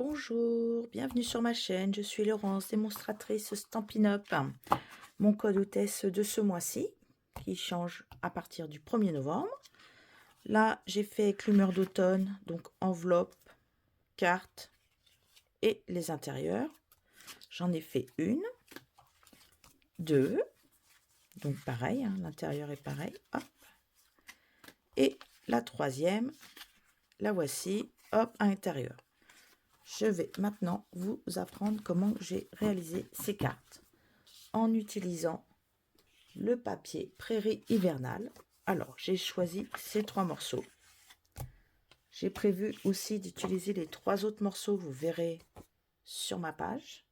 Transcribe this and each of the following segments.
Bonjour, bienvenue sur ma chaîne, je suis Laurence, démonstratrice Stampin' Up. Mon code hôtesse de ce mois-ci, qui change à partir du 1er novembre. Là, j'ai fait éclumeur d'automne, donc enveloppe, carte et les intérieurs. J'en ai fait une, deux, donc pareil, hein, l'intérieur est pareil. Hop. Et la troisième, la voici, hop, à l'intérieur. Je vais maintenant vous apprendre comment j'ai réalisé ces cartes en utilisant le papier prairie hivernale. Alors, j'ai choisi ces 3 morceaux. J'ai prévu aussi d'utiliser les 3 autres morceaux, vous verrez sur ma page.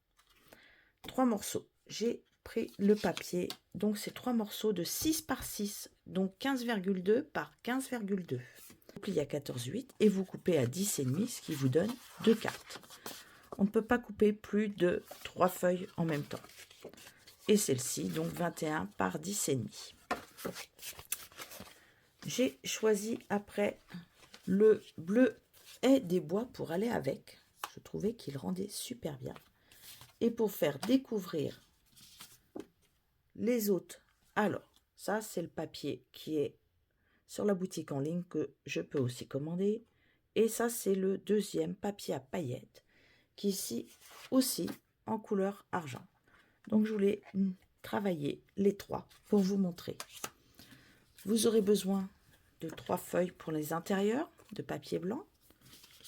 3 morceaux. J'ai pris le papier, donc c'est 3 morceaux de 6 par 6, donc 15,2 par 15,2. Vous pliez à 14,8 et vous coupez à 10,5, ce qui vous donne 2 cartes. On ne peut pas couper plus de 3 feuilles en même temps. Et celle-ci, donc 21 par 10,5. J'ai choisi après le bleu et des bois pour aller avec. Je trouvais qu'il rendait super bien. Et pour faire découvrir les autres. Alors, ça c'est le papier qui est sur la boutique en ligne que je peux aussi commander. Et ça c'est le deuxième papier à paillettes qui est ici aussi en couleur argent. Donc je voulais travailler les 3 pour vous montrer. Vous aurez besoin de 3 feuilles pour les intérieurs de papier blanc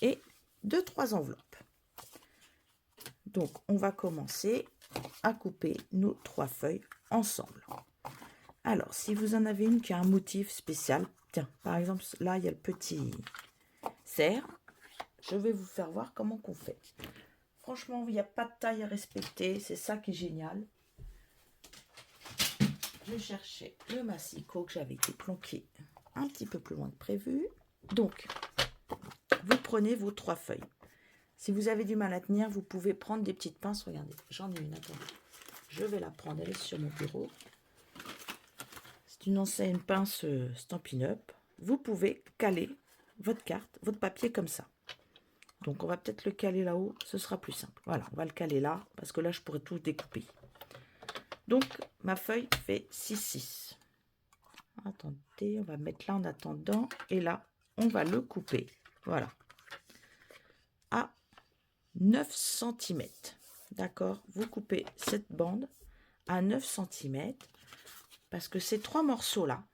et de 3 enveloppes. Donc on va commencer à couper nos 3 feuilles ensemble. Alors si vous en avez une qui a un motif spécial, tiens par exemple là il y a le petit cerf, je vais vous faire voir comment qu'on fait. Franchement il n'y a pas de taille à respecter, c'est ça qui est génial. Je cherchais le massicot que j'avais planqué un petit peu plus loin que prévu. Donc, vous prenez vos 3 feuilles. Si vous avez du mal à tenir, vous pouvez prendre des petites pinces. Regardez, j'en ai une, attendez. Je vais la prendre, elle est sur mon bureau. C'est une ancienne pince Stampin' Up. Vous pouvez caler votre carte, votre papier comme ça. Donc, on va peut-être le caler là-haut, ce sera plus simple. Voilà, on va le caler là, parce que là, je pourrais tout découper. Donc, ma feuille fait 6,6. Attendez, on va mettre là en attendant. Et là, on va le couper. Voilà. À 9 cm. D'accord? Vous coupez cette bande à 9 cm. Parce que ces 3 morceaux-là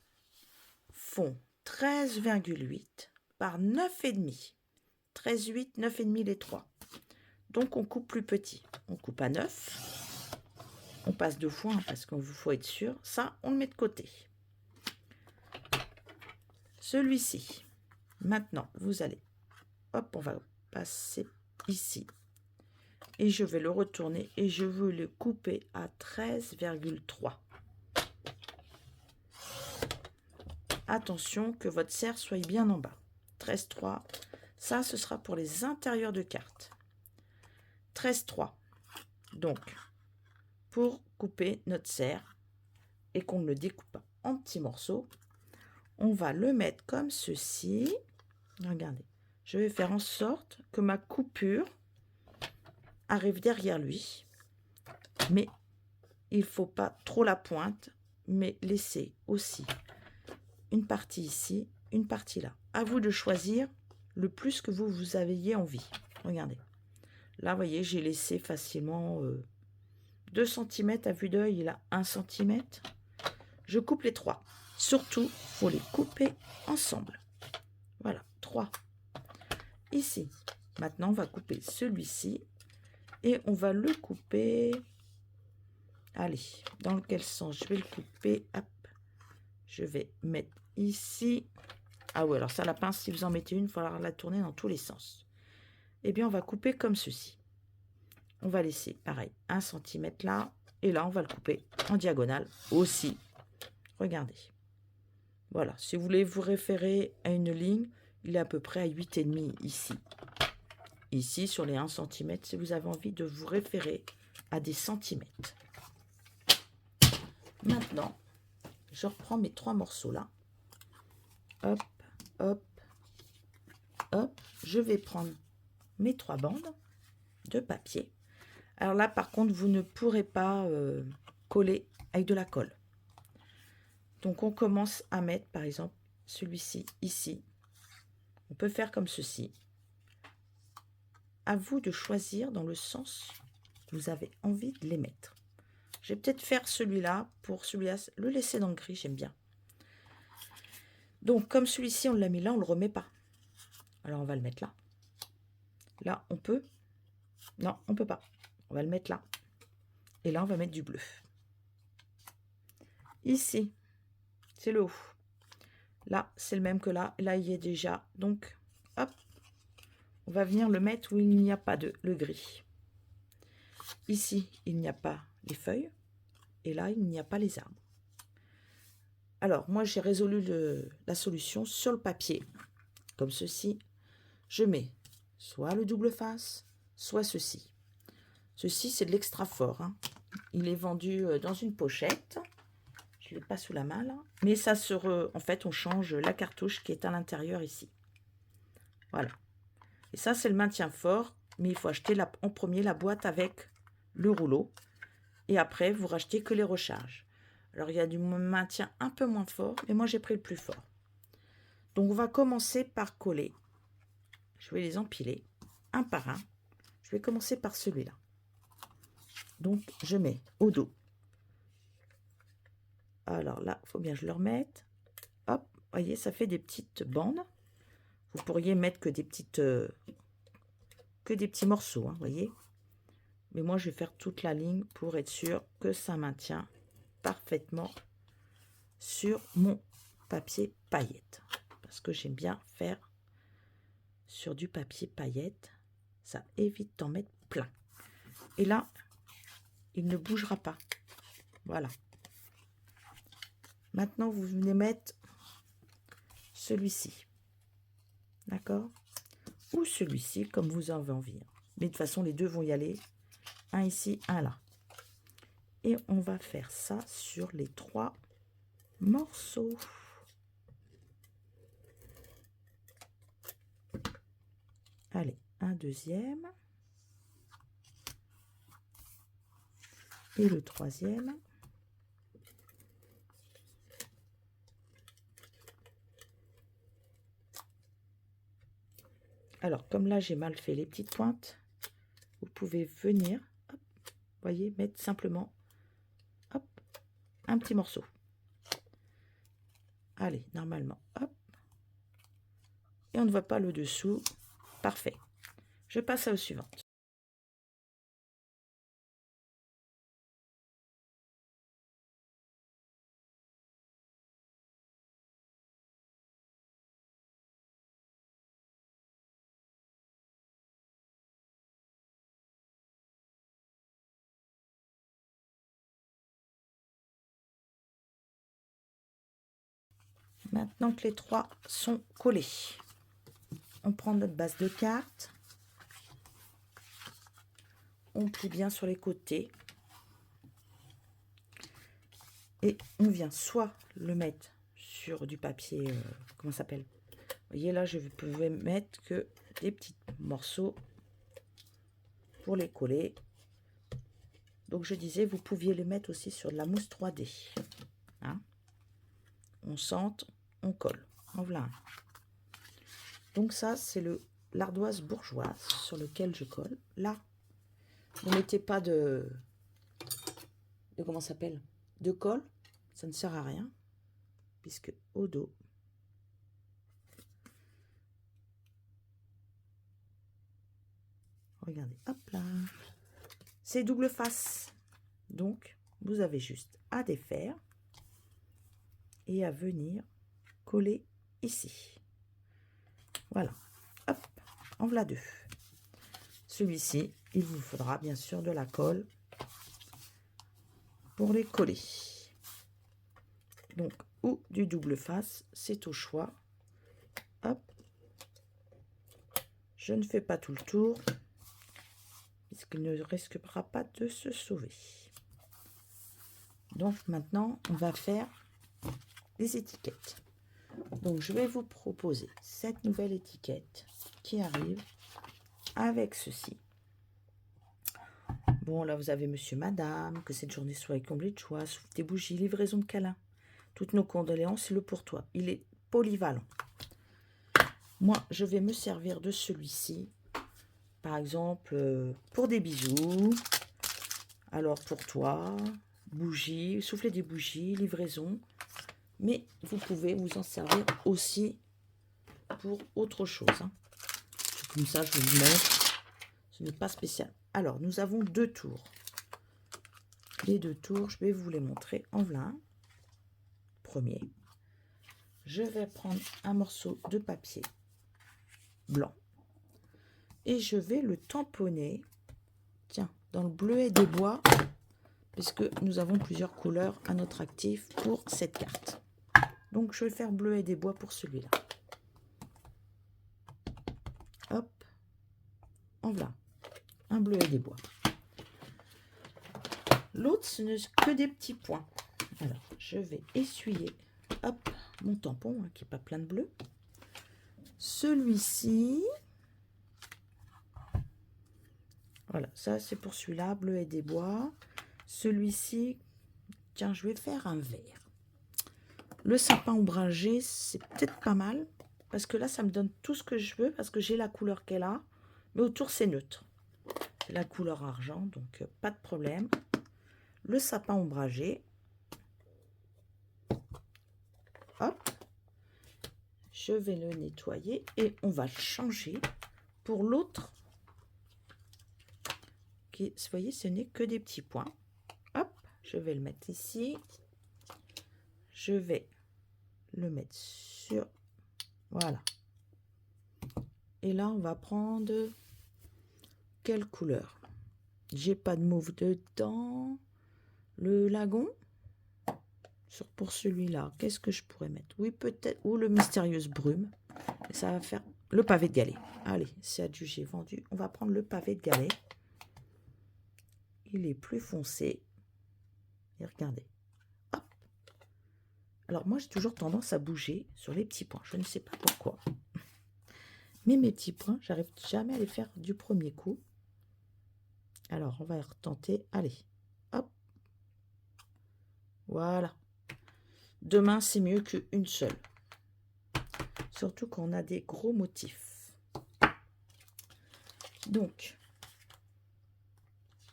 font 13,8 par 9,5. 13,8, 9,5 les 3. Donc, on coupe plus petit. On coupe à 9. On passe 2 fois, hein, parce qu'il faut être sûr. Ça, on le met de côté. Celui-ci, maintenant, vous allez, hop, on va passer ici. Et je vais le retourner et je veux le couper à 13,3. Attention que votre serre soit bien en bas. 13,3, ça, ce sera pour les intérieurs de carte. 13,3. Donc, pour couper notre serre et qu'on ne le découpe pas en petits morceaux, on va le mettre comme ceci. Regardez, je vais faire en sorte que ma coupure arrive derrière lui, mais il faut pas trop la pointe, mais laisser aussi une partie ici, une partie là. À vous de choisir le plus que vous aviez envie. Regardez, là vous voyez, j'ai laissé facilement 2 cm à vue d'œil, il a 1 cm. Je coupe les 3. Surtout, faut les couper ensemble. Voilà, 3. Ici, maintenant on va couper celui-ci. Et on va le couper. Allez, dans quel sens je vais le couper? Hop. Je vais mettre ici. Ah oui, alors ça, la pince, si vous en mettez une, il va falloir la tourner dans tous les sens. Eh bien, on va couper comme ceci. On va laisser, pareil, 1 cm là. Et là, on va le couper en diagonale aussi. Regardez. Voilà, si vous voulez vous référer à une ligne, il est à peu près à 8,5 ici. Ici, sur les 1 cm, si vous avez envie de vous référer à des centimètres. Maintenant, je reprends mes 3 morceaux là. Hop, hop, hop. Je vais prendre mes 3 bandes de papier. Alors là, par contre, vous ne pourrez pas coller avec de la colle. Donc, on commence à mettre, par exemple, celui-ci ici. On peut faire comme ceci. À vous de choisir dans le sens que vous avez envie de les mettre. Je vais peut-être faire celui-là pour celui-là, le laisser dans le gris, j'aime bien. Donc, comme celui-ci, on l'a mis là, on ne le remet pas. Alors, on va le mettre là. Là, on peut. Non, on ne peut pas. On va le mettre là. Et là, on va mettre du bleu. Ici, c'est le haut. Là, c'est le même que là. Là, il y est déjà. Donc, hop, on va venir le mettre où il n'y a pas le gris. Ici, il n'y a pas les feuilles. Et là, il n'y a pas les arbres. Alors, moi, j'ai résolu la solution sur le papier. Comme ceci. Je mets soit le double face, soit ceci. Ceci, c'est de l'extra fort. Hein. Il est vendu dans une pochette. Je ne l'ai pas sous la main, là. Mais ça en fait, on change la cartouche qui est à l'intérieur ici. Voilà. Et ça, c'est le maintien fort. Mais il faut acheter en premier la boîte avec le rouleau. Et après, vous rachetez que les recharges. Alors, il y a du maintien un peu moins fort, mais moi, j'ai pris le plus fort. Donc, on va commencer par coller. Je vais les empiler un par un. Je vais commencer par celui-là. Donc, je mets au dos. Alors là, il faut bien que je le remette. Hop, voyez, ça fait des petites bandes. Vous pourriez mettre que des petites... que des petits morceaux, hein, voyez. Mais moi, je vais faire toute la ligne pour être sûr que ça maintient parfaitement sur mon papier paillette. Parce que j'aime bien faire sur du papier paillette. Ça évite d'en mettre plein. Et là, il ne bougera pas. Voilà. Maintenant, vous venez mettre celui-ci. D'accord? Ou celui-ci, comme vous en avez envie. Mais de toute façon, les deux vont y aller. Un ici, un là. Et on va faire ça sur les 3 morceaux. Allez, un deuxième. Et le troisième. Alors, comme là, j'ai mal fait les petites pointes, vous pouvez venir, hop, voyez, mettre simplement, hop, un petit morceau. Allez, normalement, hop. Et on ne voit pas le dessous. Parfait. Je passe à la suivante. Maintenant que les 3 sont collés, on prend notre base de carte. On plie bien sur les côtés. Et on vient soit le mettre sur du papier, comment ça s'appelle? Vous voyez là, je pouvais mettre que des petits morceaux pour les coller. Donc je disais, vous pouviez le mettre aussi sur de la mousse 3D. Hein, on centre, on colle. En voilà un. Donc ça, c'est l'ardoise bourgeoise sur lequel je colle. Là, vous ne mettez pas de comment ça s'appelle? De colle. Ça ne sert à rien. Puisque au dos, regardez, hop là, c'est double face. Donc, vous avez juste à défaire et à venir coller ici. Voilà, hop, en voilà 2. Celui-ci, il vous faudra bien sûr de la colle pour les coller. Donc, ou du double face, c'est au choix. Hop, je ne fais pas tout le tour, puisqu'il ne risquera pas de se sauver. Donc maintenant, on va faire les étiquettes. Donc je vais vous proposer cette nouvelle étiquette qui arrive avec ceci. Bon, là, vous avez monsieur, madame, que cette journée soit comblée de joie, souffle des bougies, livraison de câlins. Toutes nos condoléances, le pour toi. Il est polyvalent. Moi, je vais me servir de celui-ci. Par exemple, pour des bisous. Alors, pour toi, bougies, souffler des bougies, livraison. Mais vous pouvez vous en servir aussi pour autre chose. Hein. Comme ça, je vous le montre. Ce n'est pas spécial. Alors, nous avons 2 tours. Les 2 tours, je vais vous les montrer en voilà un. Premier. Je vais prendre un morceau de papier blanc. Et je vais le tamponner, tiens, dans le bleuet des bois, puisque nous avons plusieurs couleurs à notre actif pour cette carte. Donc, je vais faire bleuet des bois pour celui-là. Hop, en voilà, un bleuet des bois. L'autre, ce n'est que des petits points. Alors, je vais essuyer, hop, mon tampon, hein, qui n'est pas plein de bleu. Celui-ci... Voilà, ça c'est pour celui-là, bleuet des bois. Celui-ci, tiens, je vais faire un vert. Le sapin ombragé, c'est peut-être pas mal, parce que là, ça me donne tout ce que je veux, parce que j'ai la couleur qu'elle a, mais autour, c'est neutre. C'est la couleur argent, donc pas de problème. Le sapin ombragé. Hop. Je vais le nettoyer et on va le changer pour l'autre. Vous voyez, ce n'est que des petits points. Hop, je vais le mettre ici. Je vais le mettre sur... Voilà. Et là, on va prendre... Quelle couleur? J'ai pas de mauve dedans. Le lagon. Pour celui-là, qu'est-ce que je pourrais mettre? Oui, peut-être. Ou le mystérieuse brume. Et ça va faire le pavé de Galets. Allez, c'est adjugé, vendu. On va prendre le pavé de Galets. Il est plus foncé. Et regardez. Hop. Alors, moi, j'ai toujours tendance à bouger sur les petits points. Je ne sais pas pourquoi. Mais mes petits points, j'arrive jamais à les faire du premier coup. Alors, on va retenter. Allez. Hop. Voilà. Demain, c'est mieux qu'une seule. Surtout quand on a des gros motifs. Donc,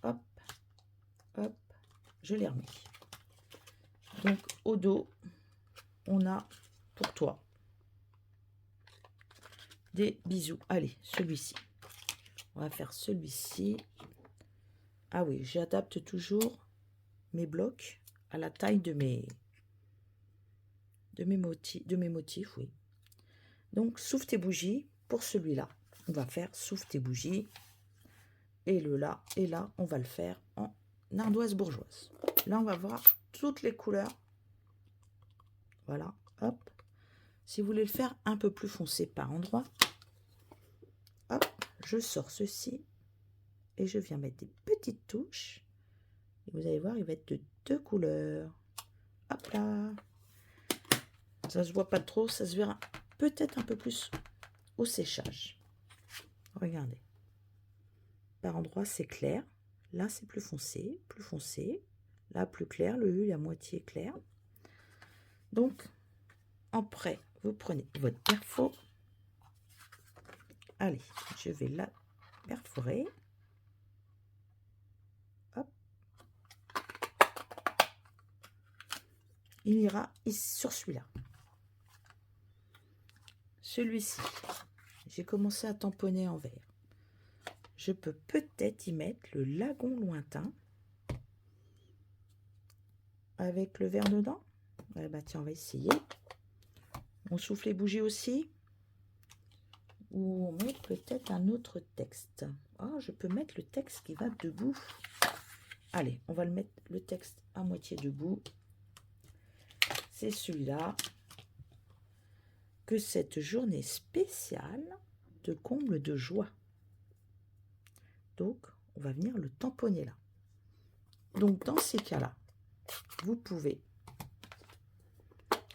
hop, hop, je l'ai remis. Donc, au dos, on a pour toi des bisous. Allez, celui-ci. On va faire celui-ci. Ah oui, j'adapte toujours mes blocs à la taille de mes motifs, oui. Donc, souffle tes bougies pour celui-là. On va faire souffle tes bougies. Et le là, et là, on va le faire en ardoise bourgeoise. Là, on va voir toutes les couleurs. Voilà, hop. Si vous voulez le faire un peu plus foncé par endroit, hop, je sors ceci et je viens mettre des petites touches. Et vous allez voir, il va être de 2 couleurs. Hop là. Ça se voit pas trop, ça se verra peut-être un peu plus au séchage. Regardez. Par endroit, c'est clair. Là, c'est plus foncé, plus foncé. Là, plus clair. Le U est à moitié clair. Donc, après, vous prenez votre perfo. Allez, je vais la perforer. Hop. Il ira sur celui-là. Celui-ci, j'ai commencé à tamponner en vert. Je peux peut-être y mettre le lagon lointain avec le vert dedans. Ah bah tiens, on va essayer. On souffle les bougies aussi. Ou on met peut-être un autre texte. Ah, je peux mettre le texte qui va debout. Allez, on va le mettre le texte à moitié debout. C'est celui-là. Que cette journée spéciale te comble de joie. Donc, on va venir le tamponner là. Donc, dans ces cas-là, vous pouvez...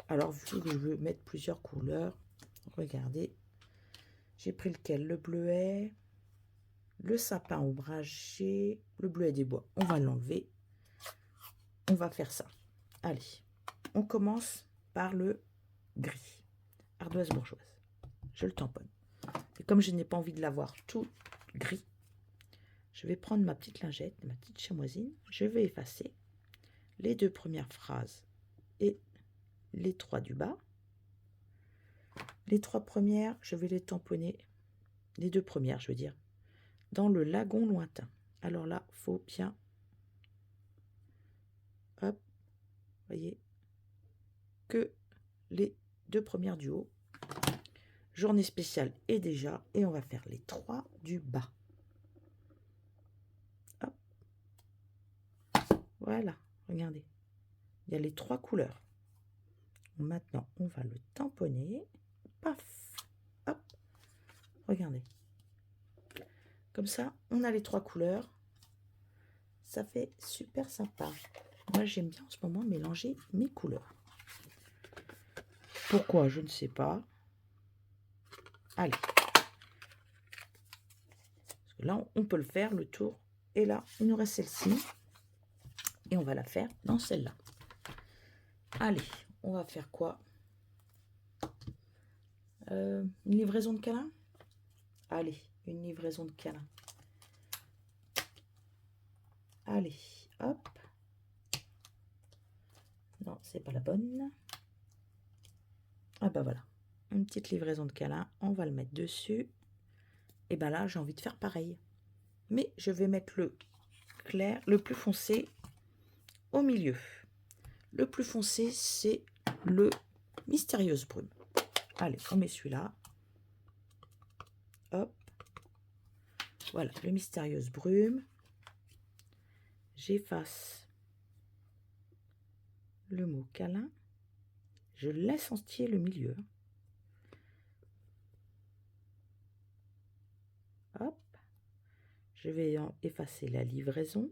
Alors, vu que je veux mettre plusieurs couleurs, regardez. J'ai pris lequel? Le bleuet, le sapin ombragé, le bleuet des bois, on va l'enlever. On va faire ça. Allez, on commence par le gris. Ardoise bourgeoise. Je le tamponne. Et comme je n'ai pas envie de l'avoir tout gris, je vais prendre ma petite lingette, ma petite chamoisine. Je vais effacer les 2 premières phrases et les 3 du bas. Les 3 premières, je vais les tamponner, les 2 premières, je veux dire, dans le lagon lointain. Alors là, il faut bien, hop, voyez, que les 2 premières du haut. Journée spéciale est déjà, et on va faire les 3 du bas. Hop. Voilà, regardez, il y a les 3 couleurs. Maintenant, on va le tamponner. Paf, hop, regardez. Comme ça, on a les 3 couleurs. Ça fait super sympa. Moi, j'aime bien en ce moment mélanger mes couleurs. Pourquoi? Je ne sais pas. Allez. Parce que là, on peut le faire, le tour. Et là, il nous reste celle-ci. Et on va la faire dans celle-là. Allez, on va faire quoi? Une livraison de câlin? Allez, une livraison de câlin. Allez, hop. Non, c'est pas la bonne. Ah bah voilà, une petite livraison de câlin. On va le mettre dessus. Et ben là, j'ai envie de faire pareil. Mais je vais mettre le clair, le plus foncé au milieu. Le plus foncé, c'est le Mystérieuse Brume. Allez, on met celui-là. Hop. Voilà, le Mystérieuse Brume. J'efface le mot câlin. Je laisse entier le milieu. Hop. Je vais effacer la livraison.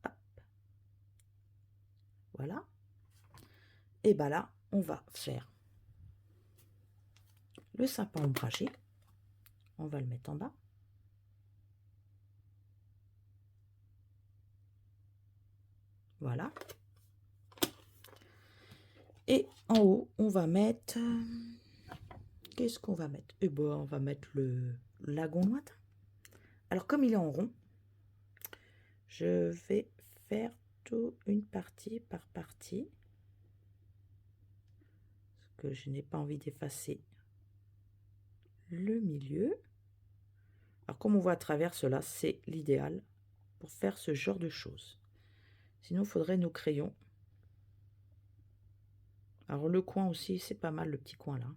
Hop. Voilà. Et bien là, on va faire le sapin ombragé. On va le mettre en bas. Voilà. Et en haut, on va mettre... Qu'est-ce qu'on va mettre? Eh ben, on va mettre le lagon lointain. Alors, comme il est en rond, je vais faire tout une partie par partie. Parce que je n'ai pas envie d'effacer le milieu. Alors, comme on voit à travers cela, c'est l'idéal pour faire ce genre de choses. Sinon, il faudrait nos crayons. Alors, le coin aussi, c'est pas mal, le petit coin là.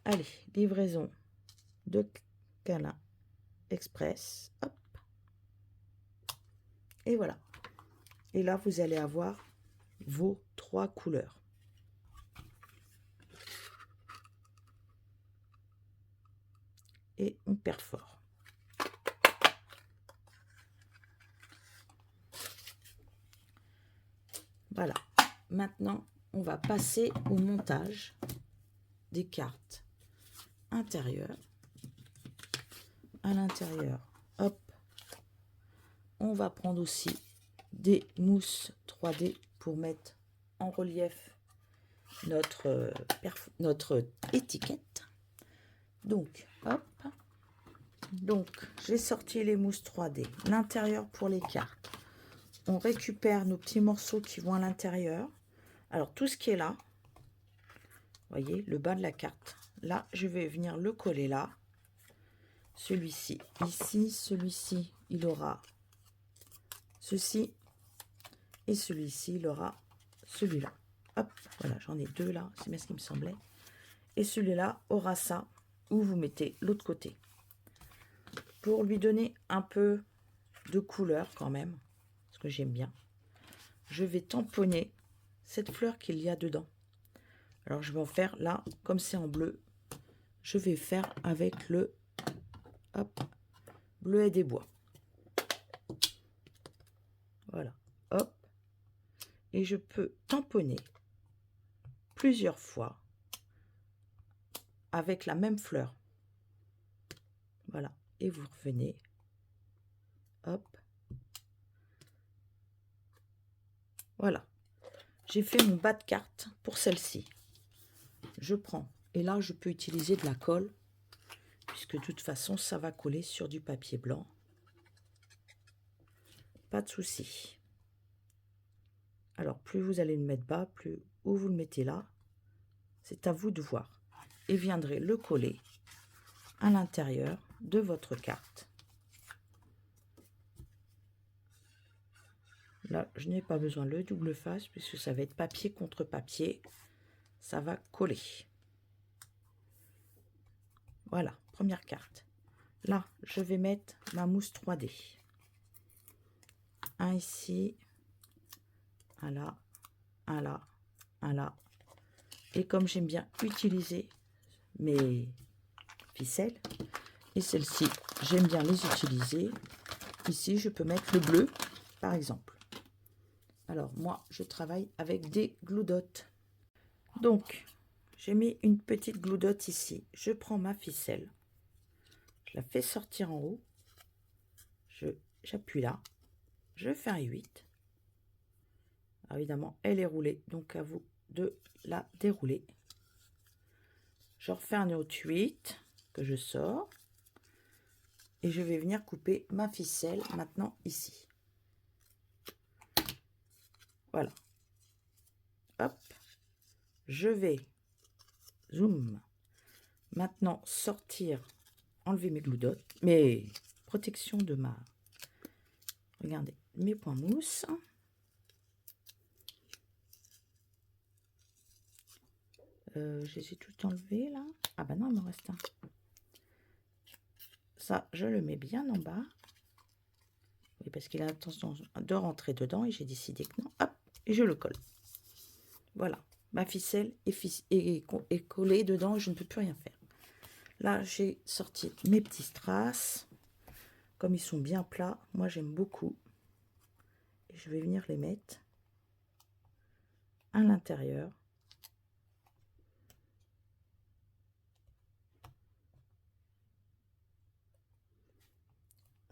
Allez, livraison de câlin express. Hop. Et voilà. Et là, vous allez avoir vos 3 couleurs. Et on perfore. Voilà. Maintenant, on va passer au montage des cartes intérieures. À l'intérieur, hop, on va prendre aussi des mousses 3D pour mettre en relief notre étiquette. Donc, hop. Donc, j'ai sorti les mousses 3D. L'intérieur pour les cartes. On récupère nos petits morceaux qui vont à l'intérieur. Alors, tout ce qui est là, voyez, le bas de la carte. Là, je vais venir le coller là. Celui-ci, ici, celui-ci, il aura ceci. Et celui-ci, il aura celui-là. Hop, voilà, j'en ai 2 là, c'est bien ce qui me semblait. Et celui-là aura ça, où vous mettez l'autre côté. Pour lui donner un peu de couleur quand même, parce que j'aime bien, je vais tamponner cette fleur qu'il y a dedans. Alors, je vais en faire là, comme c'est en bleu, je vais faire avec le bleuet des bois. Voilà, hop. Et je peux tamponner plusieurs fois avec la même fleur. Voilà. Et vous revenez. Hop. Voilà. J'ai fait mon bas de carte pour celle-ci. Je prends. Et là, je peux utiliser de la colle. Puisque de toute façon, ça va coller sur du papier blanc. Pas de souci. Alors, plus vous allez le mettre bas, plus où vous le mettez là. C'est à vous de voir. Et viendrez le coller à l'intérieur de votre carte. Là, je n'ai pas besoin de le double face puisque ça va être papier contre papier. Ça va coller. Voilà, première carte. Là, je vais mettre ma mousse 3D. Un ici, un là, un là, un là. Et comme j'aime bien utiliser mes ficelles, et celles-ci, j'aime bien les utiliser. Ici, je peux mettre le bleu, par exemple. Alors, moi, je travaille avec des glue dots. Donc, j'ai mis une petite glue dot ici. Je prends ma ficelle. Je la fais sortir en haut. J'appuie là. Je fais un 8. Alors, évidemment, elle est roulée. Donc, à vous de la dérouler. Je refais un autre 8 que je sors. Et je vais venir couper ma ficelle maintenant ici. Voilà. Hop. Je vais, zoom, maintenant sortir, enlever mes glue dots, mes protections de ma, regardez, mes points mousse. Je les ai tout enlevés là. Ah bah non, il me reste un. Ça, je le mets bien en bas. Oui, parce qu'il a l'intention de rentrer dedans et j'ai décidé que non. Hop, et je le colle. Voilà, ma ficelle est collée dedans et je ne peux plus rien faire. Là, j'ai sorti mes petits strass. Comme ils sont bien plats, moi j'aime beaucoup. Et je vais venir les mettre à l'intérieur.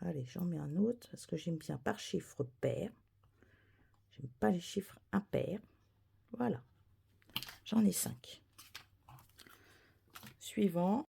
Allez, j'en mets un autre parce que j'aime bien par chiffre pair. J'aime pas les chiffres impairs. Voilà. J'en ai 5. Suivant.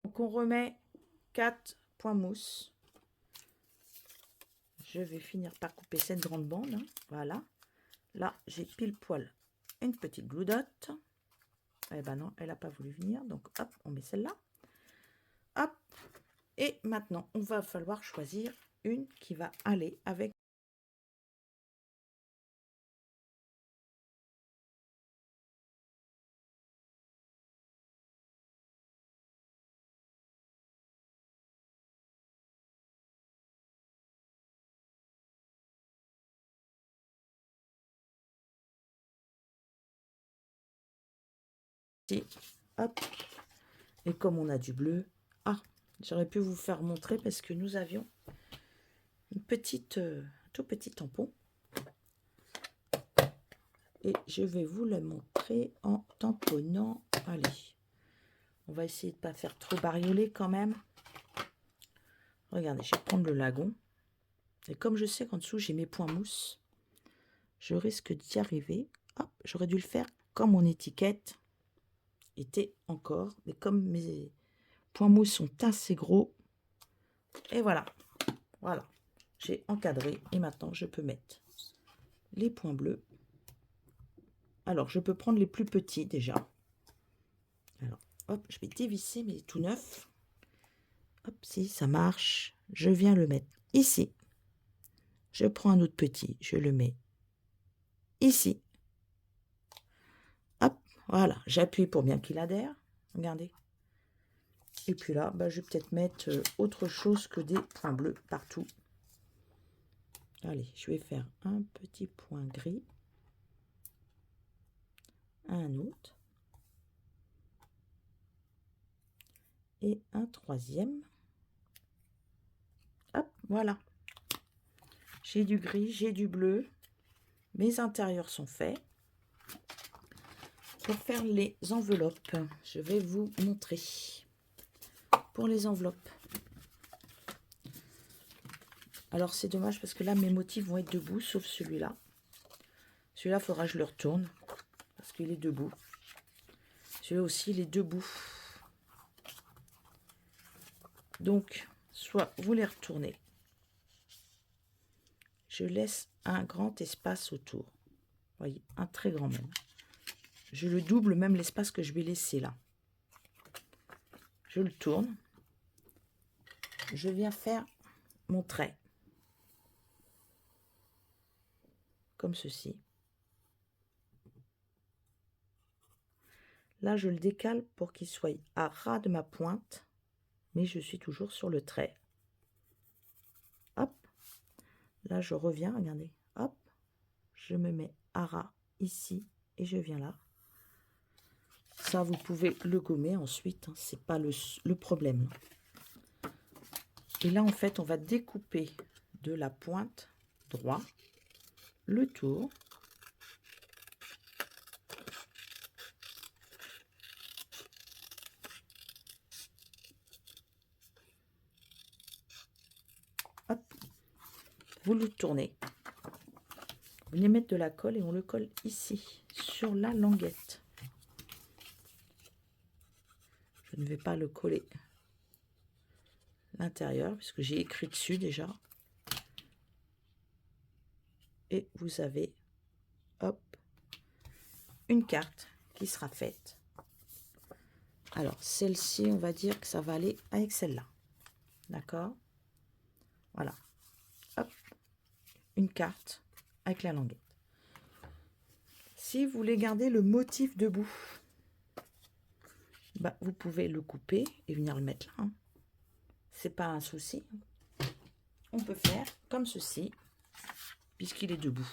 Donc on remet 4 points mousse. Je vais finir par couper cette grande bande. Hein. Voilà. Là, j'ai pile poil une petite glue dot. Eh ben non, elle n'a pas voulu venir. Donc hop, on met celle-là. Hop. Et maintenant, on va falloir choisir une qui va aller avec. Hop. Et comme on a du bleu, ah, j'aurais pu vous faire montrer parce que nous avions une petite, tout petit tampon. Et je vais vous le montrer en tamponnant. Allez, on va essayer de ne pas faire trop bariolé quand même. Regardez, je vais prendre le lagon. Et comme je sais qu'en dessous, j'ai mes points mousse, je risque d'y arriver. Hop, j'aurais dû le faire comme mon étiquette était encore. Mais comme mes points mousse sont assez gros, et voilà. Voilà, j'ai encadré. Et maintenant, je peux mettre les points bleus. Alors, je peux prendre les plus petits déjà. Alors, hop, je vais dévisser, mais tout neuf. Hop, si ça marche, je viens le mettre ici. Je prends un autre petit, je le mets ici. Hop, voilà, j'appuie pour bien qu'il adhère. Regardez. Et puis là, bah, je vais peut-être mettre autre chose que des points bleus partout. Allez, je vais faire un petit point gris. Un autre. Et un troisième. Hop, voilà. J'ai du gris, j'ai du bleu. Mes intérieurs sont faits. Pour faire les enveloppes, je vais vous montrer. Pour les enveloppes. Alors c'est dommage parce que là mes motifs vont être debout, sauf celui-là. Celui-là, il faudra que je le retourne parce qu'il est debout. Celui-là aussi, il est debout. Donc, soit vous les retournez. Je laisse un grand espace autour. Vous voyez, un très grand même. Je le double même l'espace que je vais laisser là. Je le tourne. Je viens faire mon trait. Comme ceci. Là, je le décale pour qu'il soit à ras de ma pointe. Mais je suis toujours sur le trait. Hop. Là, je reviens, regardez. Hop. Je me mets à ras ici et je viens là. Ça, vous pouvez le gommer ensuite. Hein, c'est pas le problème. Et là, en fait, on va découper de la pointe droit le tour. Hop. Vous le tournez. Vous venez mettre de la colle et on le colle ici, sur la languette. Je ne vais pas le coller à l'intérieur, puisque j'ai écrit dessus déjà. Et vous avez, hop, une carte qui sera faite. Alors, celle-ci, on va dire que ça va aller avec celle-là. D'accord? Voilà. Hop, une carte avec la languette. Si vous voulez garder le motif debout, bah, vous pouvez le couper et venir le mettre là. Hein. C'est pas un souci. On peut faire comme ceci, puisqu'il est debout.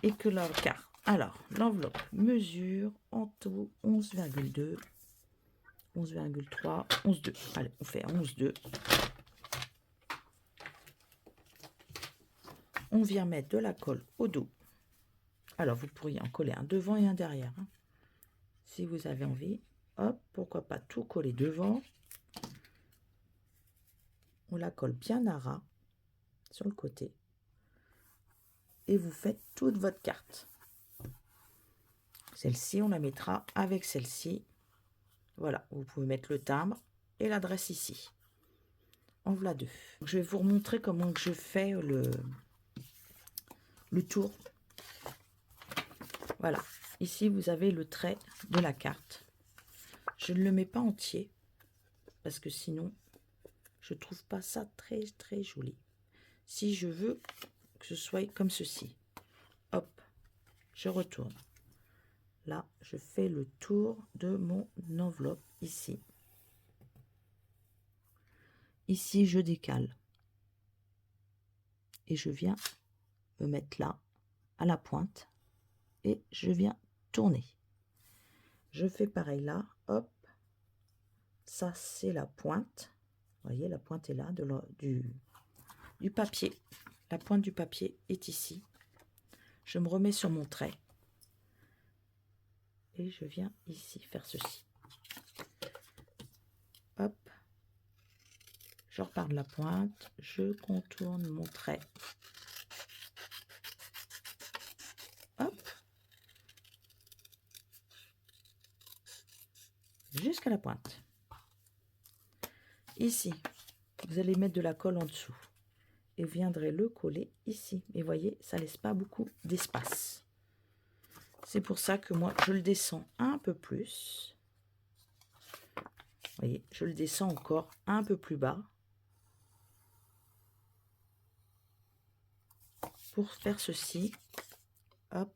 Et que la carte. Alors, l'enveloppe mesure en tout 11,2, 11,3, 11,2. Allez, on fait 11,2. On vient mettre de la colle au dos. Alors, vous pourriez en coller un devant et un derrière. Hein. Si vous avez envie. Hop, pourquoi pas tout coller devant. On la colle bien à ras sur le côté. Et vous faites toute votre carte. Celle-ci, on la mettra avec celle-ci. Voilà, vous pouvez mettre le timbre et l'adresse ici. En voilà deux. Je vais vous remontrer comment que je fais le tour. Voilà, ici vous avez le trait de la carte. Je ne le mets pas entier parce que sinon je trouve pas ça très très joli. Si je veux que ce soit comme ceci, hop, je retourne. Là, je fais le tour de mon enveloppe ici. Ici, je décale. Et je viens me mettre là, à la pointe. Et je viens tourner. Je fais pareil là, hop. Ça, c'est la pointe. Vous voyez, la pointe est là, du papier. La pointe du papier est ici. Je me remets sur mon trait. Et je viens ici faire ceci. Hop. Je repars de la pointe. Je contourne mon trait. Hop. Jusqu'à la pointe. Ici, vous allez mettre de la colle en dessous. Et viendrez le coller ici. Et voyez, ça laisse pas beaucoup d'espace. C'est pour ça que moi, je le descends un peu plus. Vous voyez, je le descends encore un peu plus bas. Pour faire ceci. Hop.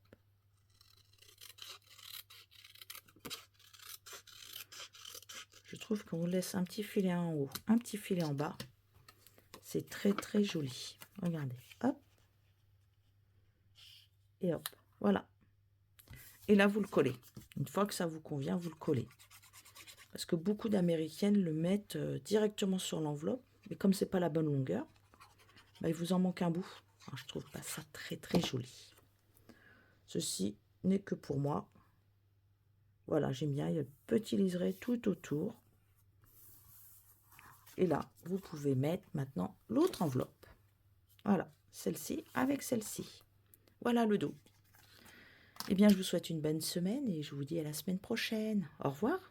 Je trouve qu'on laisse un petit filet en haut, un petit filet en bas. C'est très très joli. Regardez. Hop. Et hop. Voilà. Et là, vous le collez. Une fois que ça vous convient, vous le collez. Parce que beaucoup d'Américaines le mettent directement sur l'enveloppe. Mais comme c'est pas la bonne longueur, bah, il vous en manque un bout. Alors, je trouve pas ça très très joli. Ceci n'est que pour moi. Voilà, j'aime bien. Il y a le petit liseré tout autour. Et là, vous pouvez mettre maintenant l'autre enveloppe. Voilà, celle-ci avec celle-ci. Voilà le dos. Eh bien, je vous souhaite une bonne semaine et je vous dis à la semaine prochaine. Au revoir.